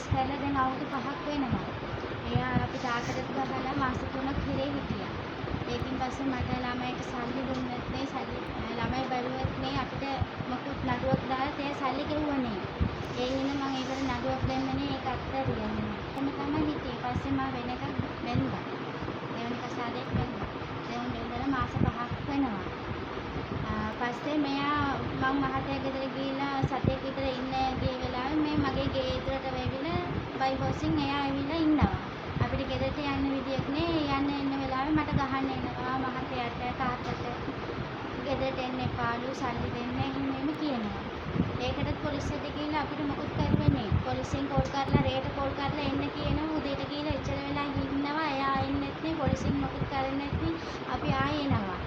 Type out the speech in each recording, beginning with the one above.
Case කරලා දැන් අවුරුදු 5ක් වෙනවා. එයා අපිට ආකටත් ගහලා මාස 3ක් හිරේ හිටියා. ඒකින් පස්සේ මට ළමයිට සල්ලි දුන්නෙත් නේ, ළමයි බැලුවෙත් නේ, අපිට මොකුත් නඩුවක් දාලා ඒ සල්ලි ගෙවුවා නේ. ඒ හින්දා මම ඒකට නඩුවක් දෙන්න නේ ඒක අත්හැරියා නේ. එතන තමයි හිටියේ. පස්සේ මම වෙන එකක් බැලුවා. දෙවෙනි කසාදයක් බැලුවා. දැන් ඉඳලා මාස 5ක් වෙනවා. පස්සේ මෙයා මං මහත්තයා ගෙදර ගිහිල්ලා සතියක් විතර ඉන්න ගිය වෙලාවේ මේ මගේ ගේ ඉදරට වෙවිලා බයිපෝසින් එයා ඇවිල්ලා ඉන්නවා. අපිට ගෙදරට යන්න විදියක් නේ, යන්න එන්න වෙලාවේ මට ගහන්න එනවා මහත්තයාට තාත්තට. ගෙදරට එන්න එපාලු, සල්ලි දෙන්න එහෙම කියනවා. ඒකටත් පොලිසියට ගිහිල්ලා අපිට මොකුත් කරුවේ නේ. පොලිසියෙන් කෝල් කරලා රේට කෝල් කරලා එන්න කියනවා. උදේට ගිහිල්ලා එච්චර වෙලා ඉන්නවා. එයා එන්නෙත් නේ, පොලිසියෙන් මොකුත් කරන්නෙත් නේ. අපි ආයෙ එනවා.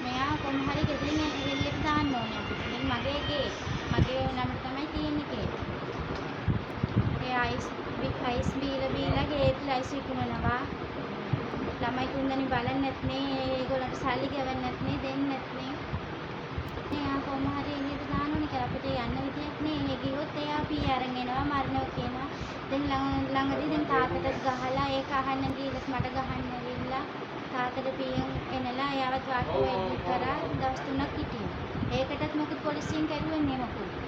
මෙයා කොහොම හරි ගෙදරින් එළියට දාන්න ඕනේ අපිට. දැන් මගේ ගේ මගේ නමට තමයි තියෙන්නේ ගේ. ඒ අයිස් බීලා ගේත් ලයිස් විකුණනවා. ළමයි තුන්දෙනෙක් බලන්නෙත් නේ, ඒගොල්ලන්ට සල්ලි ගෙවන්නෙත් නේ, දෙන්නෙත් නේ. එයා කොහොම හරි එළියට දාන්න ඕනේ කියලා අපිට යන්න විදියක් නේ. ඒ ගියොත් එයා පී අරන් එනවා, මරණව කියනවා. දැන් ළඟදී දැන් තාත්තට ගහලා ඒක අහන්න ගිහලා මට ගහන්න ඇවිල්ලා තාත්තට පියෙන් එනලා එයාවත් වාට්ටුව එල්ල කරා දවස් 3ක් හිටියා. ඒකටත් මොකද පොලිසියෙන් කරුවේ නේ මොකද.